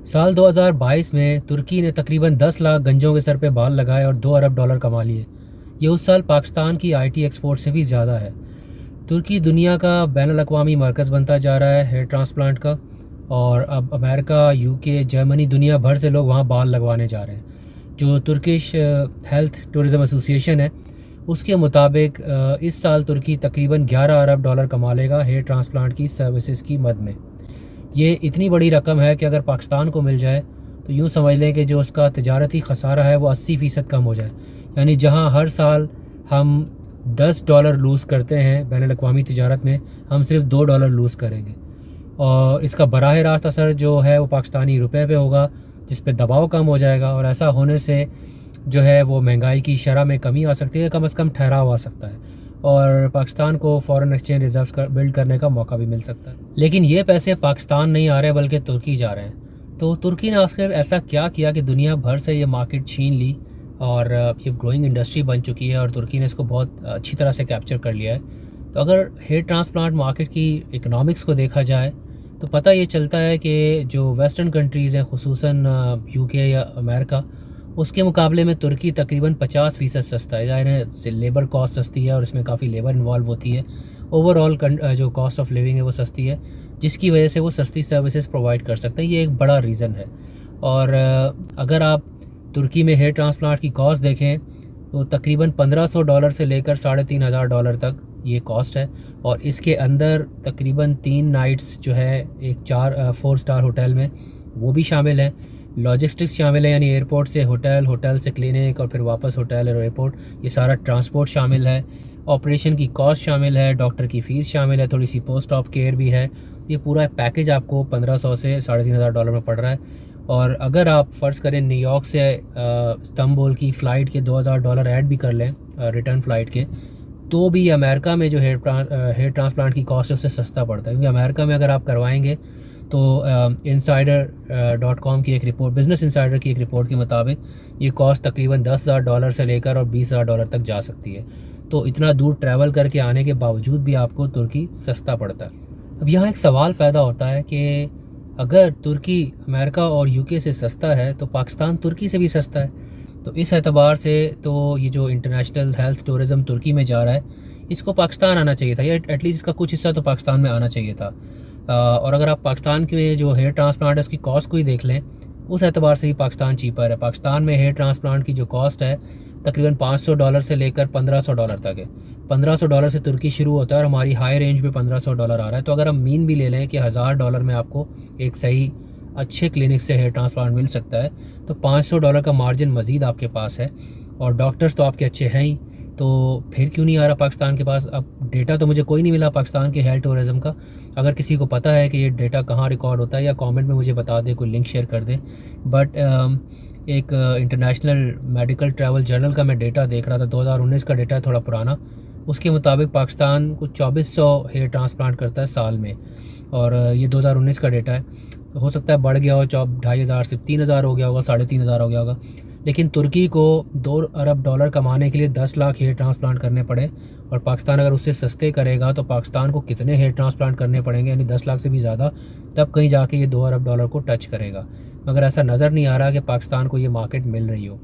साल 2022 में तुर्की ने तकरीबन 10 लाख गंजों के सर पे बाल लगाए और 2 अरब डॉलर कमा लिए। ये उस साल पाकिस्तान की आईटी एक्सपोर्ट से भी ज़्यादा है। तुर्की दुनिया का बैनुल-अक़वामी मरकज़ बनता जा रहा है हेयर ट्रांसप्लांट का, और अब अमेरिका, यूके, जर्मनी, दुनिया भर से लोग वहाँ बाल लगवाने जा रहे हैं। जो तुर्किश हेल्थ टूरिज़म एसोसिएशन है, उसके मुताबिक इस साल तुर्की तकरीबन 11 अरब डॉलर कमा लेगा हेयर ट्रांसप्लांट की सर्विसेज की मद में। ये इतनी बड़ी रकम है कि अगर पाकिस्तान को मिल जाए तो यूँ समझ लें कि जो उसका तिजारती ख़सारा है वो 80% कम हो जाए। यानी जहाँ हर साल हम $10 लूज़ करते हैं बैनुल-अक़वामी तिजारत में, हम सिर्फ $2 लूज़ करेंगे। और इसका बराह रास्त असर जो है वो पाकिस्तानी रुपए पे होगा, जिस पे दबाव कम हो जाएगा, और ऐसा होने से जो है वो महंगाई की शरह में कमी आ सकती है, कम से कम ठहराव आ सकता है, और पाकिस्तान को फ़ॉरेन एक्सचेंज रिजर्व बिल्ड करने का मौका भी मिल सकता है। लेकिन ये पैसे पाकिस्तान नहीं आ रहे बल्कि तुर्की जा रहे हैं। तो तुर्की ने आखिर ऐसा क्या किया कि दुनिया भर से ये मार्केट छीन ली, और ये ग्रोइंग इंडस्ट्री बन चुकी है और तुर्की ने इसको बहुत अच्छी तरह से कैप्चर कर लिया है। तो अगर हेयर ट्रांसप्लांट मार्केट की इकनॉमिक्स को देखा जाए तो पता ये चलता है कि जो वेस्टर्न कंट्रीज़ हैं, खुसूसन यूके या अमेरिका, उसके मुकाबले में तुर्की तकरीबन 50% सस्ता है। ज़ाहिर है लेबर कॉस्ट सस्ती है और इसमें काफ़ी लेबर इन्वॉल्व होती है। ओवरऑल जो कॉस्ट ऑफ लिविंग है वो सस्ती है, जिसकी वजह से वो सस्ती सर्विसेज प्रोवाइड कर सकते हैं। ये एक बड़ा रीज़न है। और अगर आप तुर्की में हेयर ट्रांसप्लांट की कॉस्ट देखें तो तकरीबन $1500 से लेकर $3500 तक ये कॉस्ट है, और इसके अंदर तकरीबन 3 नाइट्स जो है एक 4 स्टार होटल में वो भी शामिल है। लॉजिस्टिक्स शामिल है, यानी एयरपोर्ट से होटल, होटल से क्लिनिक, और फिर वापस होटल और एयरपोर्ट, ये सारा ट्रांसपोर्ट शामिल है। ऑपरेशन की कॉस्ट शामिल है, डॉक्टर की फ़ीस शामिल है, थोड़ी सी पोस्ट ऑप केयर भी है। ये पूरा पैकेज आपको 1500 से $3500 में पड़ रहा है। और अगर आप फ़र्ज़ करें न्यूयॉर्क से इस्तांबुल की फ़्लाइट के $2000 ऐड भी कर लें रिटर्न फ़्लाइट के, तो भी अमेरिका में जो हेयर ट्रांसप्लांट की कॉस्ट है उससे सस्ता पड़ता है। क्योंकि अमेरिका में अगर आप करवाएंगे तो insider.com की एक रिपोर्ट, बिज़नेस इंसाइडर की एक रिपोर्ट के मुताबिक ये कॉस्ट तकरीबन $10,000 से लेकर और $20,000 तक जा सकती है। तो इतना दूर ट्रैवल करके आने के बावजूद भी आपको तुर्की सस्ता पड़ता है। अब यहाँ एक सवाल पैदा होता है कि अगर तुर्की अमेरिका और यूके से सस्ता है तो पाकिस्तान तुर्की से भी सस्ता है। तो इस एतबार से तो ये जो इंटरनेशनल हेल्थ टूरिज़म तुर्की में जा रहा है, इसको पाकिस्तान आना चाहिए था, या एटलीस्ट इसका कुछ हिस्सा तो पाकिस्तान में आना चाहिए था। और अगर आप पाकिस्तान के जो हेयर ट्रांसप्लांट है उसकी कॉस्ट को ही देख लें, उस एतबार से ही पाकिस्तान चीपर है। पाकिस्तान में हेयर ट्रांसप्लांट की जो कॉस्ट है तकरीबन $500 से लेकर $1500 तक है। $1500 से तुर्की शुरू होता है और हमारी हाई रेंज में $1500 आ रहा है। तो अगर हम मीन भी ले लें कि $1000 में आपको एक सही अच्छे क्लिनिक से हेयर ट्रांसप्लांट मिल सकता है, तो $500 का मार्जिन मज़ीद आपके पास है, और डॉक्टर्स तो आपके अच्छे हैं ही। तो फिर क्यों नहीं आ रहा पाकिस्तान के पास? अब डेटा तो मुझे कोई नहीं मिला पाकिस्तान के हेल्थ टूरिज़म का। अगर किसी को पता है कि ये डेटा कहाँ रिकॉर्ड होता है, या कमेंट में मुझे बता दे, कोई लिंक शेयर कर दे। बट एक इंटरनेशनल मेडिकल ट्रैवल जर्नल का मैं डेटा देख रहा था, 2019 का डेटा है, थोड़ा पुराना। उसके मुताबिक पाकिस्तान कुछ 2400 हेयर ट्रांसप्लांट करता है साल में, और ये 2019 का डेटा है। हो सकता है बढ़ गया हो, 2500 से 3000 हो गया होगा, 3500 हो गया होगा। लेकिन तुर्की को $2 अरब कमाने के लिए 10 लाख हेयर ट्रांसप्लांट करने पड़े, और पाकिस्तान अगर उससे सस्ते करेगा तो पाकिस्तान को कितने हेयर ट्रांसप्लांट करने पड़ेंगे, यानी 10 लाख से भी ज़्यादा, तब कहीं जाके ये $2 अरब को टच करेगा। मगर ऐसा नज़र नहीं आ रहा कि पाकिस्तान को ये मार्केट मिल रही हो।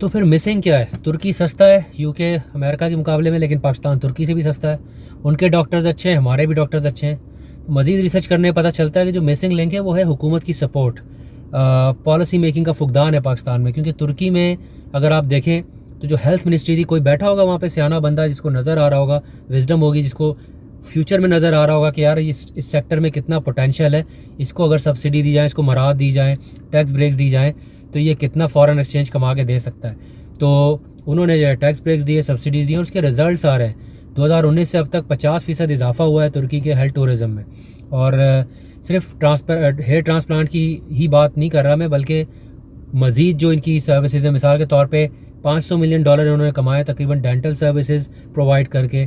तो फिर मिसिंग क्या है? तुर्की सस्ता है यूके अमेरिका के मुकाबले में, लेकिन पाकिस्तान तुर्की से भी सस्ता है। उनके डॉक्टर्स अच्छे हैं, हमारे भी डॉक्टर्स अच्छे हैं। तो मज़ीद रिसर्च करने पता चलता है कि जो मिसिंग लिंक है वो है हुकूमत की सपोर्ट। पॉलिसी मेकिंग का फुकदान है पाकिस्तान में। क्योंकि तुर्की में अगर आप देखें तो जो हेल्थ मिनिस्ट्री थी, कोई बैठा होगा वहाँ पे सियाना बंदा जिसको नज़र आ रहा होगा, विजडम होगी, जिसको फ्यूचर में नज़र आ रहा होगा कि यार इस सेक्टर में कितना पोटेंशियल है, इसको अगर सब्सिडी दी जाए, इसको मराहत दी जाए, टैक्स ब्रेक्स दी जाए, तो ये कितना फ़ॉरेन एक्सचेंज कमा के दे सकता है। तो उन्होंने जो है टैक्स ब्रेक्स दिए, सब्सिडीज़ दी, और उसके रिजल्ट्स आ रहे हैं। 2019 से अब तक 50% इजाफा हुआ है तुर्की के हेल्थ टूरिज़म में। और सिर्फ हेयर ट्रांसप्लांट की ही बात नहीं कर रहा मैं, बल्कि मज़ीद जो इनकी सर्विसेज हैं, मिसाल के तौर पे $500 मिलियन इन्होंने कमाए तकरीबन डेंटल सर्विसेज प्रोवाइड करके,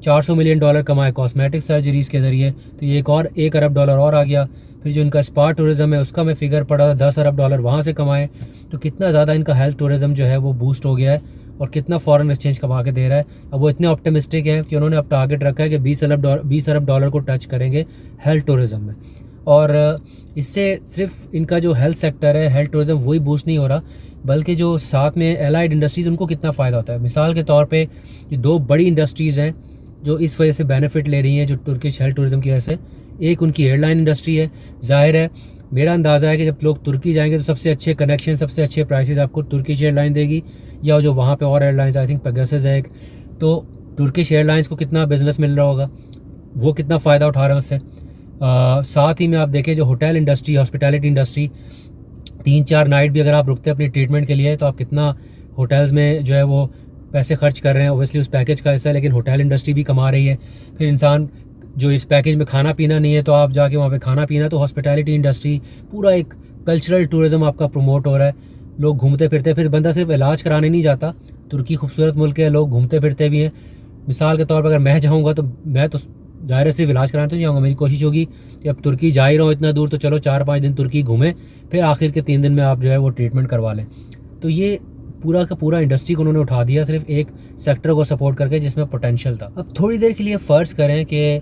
$400 मिलियन कमाए कॉस्मेटिक सर्जरीज़ के ज़रिए, तो ये एक और $1 अरब और आ गया। फिर जो इनका स्पा टूरिज़म है उसका मैं फिगर पड़ा था, $10 अरब वहाँ से कमाए। तो कितना ज़्यादा इनका हेल्थ टूरिज़म जो है वो बूस्ट हो गया है, और कितना फ़ॉरेन एक्सचेंज कमा के दे रहा है। अब वो इतने ऑप्टिमिस्टिक हैं कि उन्होंने अब टारगेट रखा है कि $20 अरब को टच करेंगे हेल्थ टूरिज़म में। और इससे सिर्फ इनका जो हेल्थ सेक्टर है, हेल्थ टूरिज्म, वही बूस्ट नहीं हो रहा, बल्कि जो साथ में एलाइड इंडस्ट्रीज़ उनको कितना फ़ायदा होता है। मिसाल के तौर पे ये 2 बड़ी इंडस्ट्रीज़ हैं जो इस वजह से बेनिफिट ले रही हैं जो तुर्किश हेल्थ टूरिज्म की वजह से। एक उनकी एयरलाइन इंडस्ट्री है। ज़ाहिर है, मेरा अंदाज़ा है कि जब लोग तुर्की जाएंगे तो सबसे अच्छे कनेक्शन, सबसे अच्छे प्राइसेस आपको तुर्किश एयरलाइन देगी, या जो वहाँ पे और एयरलाइंस, आई थिंक पेगासस है एक, तो तुर्किश एयरलाइंस को कितना बिजनेस मिल रहा होगा, वो कितना फ़ायदा उठा रहे हैं उससे। साथ ही में आप देखें जो hotel industry, hospitality industry, 3-4 night भी अगर आप रुकते हैं अपनी ट्रीटमेंट के लिए तो आप कितना होटल्स में जो है वो पैसे खर्च कर रहे हैं, ओबियसली उस पैकेज का हिस्सा है, लेकिन होटल इंडस्ट्री भी कमा रही है। फिर इंसान जो इस पैकेज में खाना पीना नहीं है तो आप जाके वहाँ पे खाना पीना, तो हॉस्पिटैलिटी इंडस्ट्री, पूरा एक कल्चरल टूरिज़्म आपका प्रमोट हो रहा है। लोग घूमते फिरते, फिर बंदा सिर्फ इलाज कराने नहीं जाता, तुर्की खूबसूरत मुल्क है, लोग घूमते फिरते भी हैं। मिसाल के तौर पर अगर मैं जाऊँगा तो मैं तो ज़ाहिर है सिर्फ इलाज कराने तो नहीं जाऊँगा, मेरी कोशिश होगी कि अब तुर्की जा ही रहा हूँ इतना दूर, तो चलो 4-5 दिन तुर्की घूमें, फिर आखिर के 3 दिन में आप जो है वो ट्रीटमेंट करवा लें। तो ये पूरा का पूरा इंडस्ट्री को उन्होंने उठा दिया सिर्फ एक सेक्टर को सपोर्ट करके जिसमें पोटेंशियल था। अब थोड़ी देर के लिए फ़र्ज़ करें कि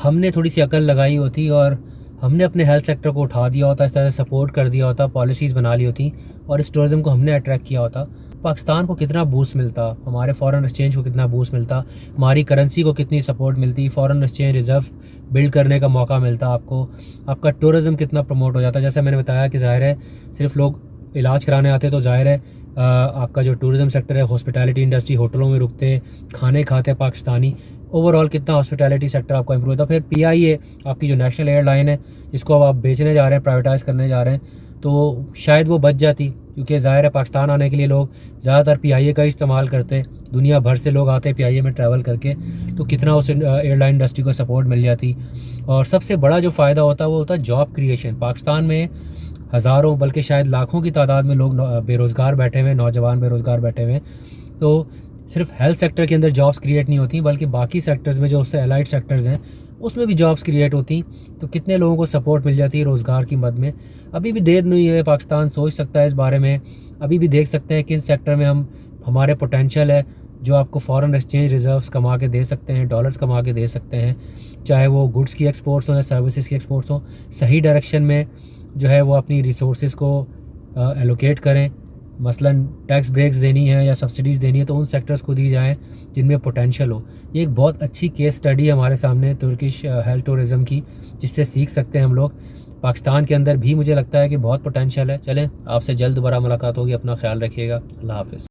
हमने थोड़ी सी अकल लगाई होती और हमने अपने हेल्थ सेक्टर को उठा दिया होता, इस तरह से सपोर्ट कर दिया होता, पॉलिसीज़ बना ली होती और इस टूरिज़म को हमने अट्रैक्ट किया होता, पाकिस्तान को कितना बूस्ट मिलता, हमारे फॉरेन एक्सचेंज को कितना बूस्ट मिलता, हमारी करेंसी को कितनी सपोर्ट मिलती, फॉरेन एक्सचेंज रिज़र्व बिल्ड करने का मौका मिलता आपको, आपका टूरिज़म कितना प्रमोट हो जाता। जैसे मैंने बताया कि ज़ाहिर है सिर्फ लोग इलाज कराने आते तो ज़ाहिर है आपका जो टूरिज़म सेक्टर है, हॉस्पिटैलिटी इंडस्ट्री, होटलों में रुकते, खाने खाते पाकिस्तानी, ओवरऑल कितना हॉस्पिटैलिटी सेक्टर आपका इंप्रूव होता। फिर PIA आपकी जो नेशनल एयरलाइन है जिसको अब आप बेचने जा रहे हैं, प्राइवेटाइज़ करने जा रहे हैं, तो शायद वो बच जाती, क्योंकि ज़ाहिर है पाकिस्तान आने के लिए लोग ज़्यादातर PIA का इस्तेमाल करते, दुनिया भर से लोग आते PIA में ट्रैवल करके, तो कितना उस एयरलाइन इंडस्ट्री को सपोर्ट मिल जाती। और सबसे बड़ा जो फ़ायदा होता है वो होता है जॉब क्रिएशन। पाकिस्तान में हज़ारों बल्कि शायद लाखों की तादाद में लोग बेरोज़गार बैठे हुए, नौजवान बेरोज़गार बैठे हुए हैं। तो सिर्फ हेल्थ सेक्टर के अंदर जॉब्स क्रिएट नहीं होती, बल्कि बाकी सेक्टर्स में जो उससे एलाइड सेक्टर्स हैं उसमें भी जॉब्स क्रिएट होती, तो कितने लोगों को सपोर्ट मिल जाती है रोज़गार की मद में। अभी भी देर नहीं है, पाकिस्तान सोच सकता है इस बारे में, अभी भी देख सकते हैं किस सेक्टर में हमारे पोटेंशियल है जो आपको फॉरेन एक्सचेंज रिजर्व्स कमा के दे सकते हैं, डॉलर्स कमा के दे सकते हैं, चाहे वो गुड्स की एक्सपोर्ट्स हों या सर्विसेज की एक्सपोर्ट्स हों। सही डायरेक्शन में जो है वो अपनी रिसोर्सेज को एलोकेट करें, मसलन टैक्स ब्रेक्स देनी है या सब्सिडीज़ देनी है तो उन सेक्टर्स को दी जाए जिनमें पोटेंशियल हो। ये एक बहुत अच्छी केस स्टडी है हमारे सामने तुर्किश हेल्थ टूरिज़म की, जिससे सीख सकते हैं हम लोग। पाकिस्तान के अंदर भी मुझे लगता है कि बहुत पोटेंशियल है। चलें, आपसे जल्द दोबारा मुलाकात होगी, अपना ख्याल रखिएगा, अल्लाह हाफ़िज़।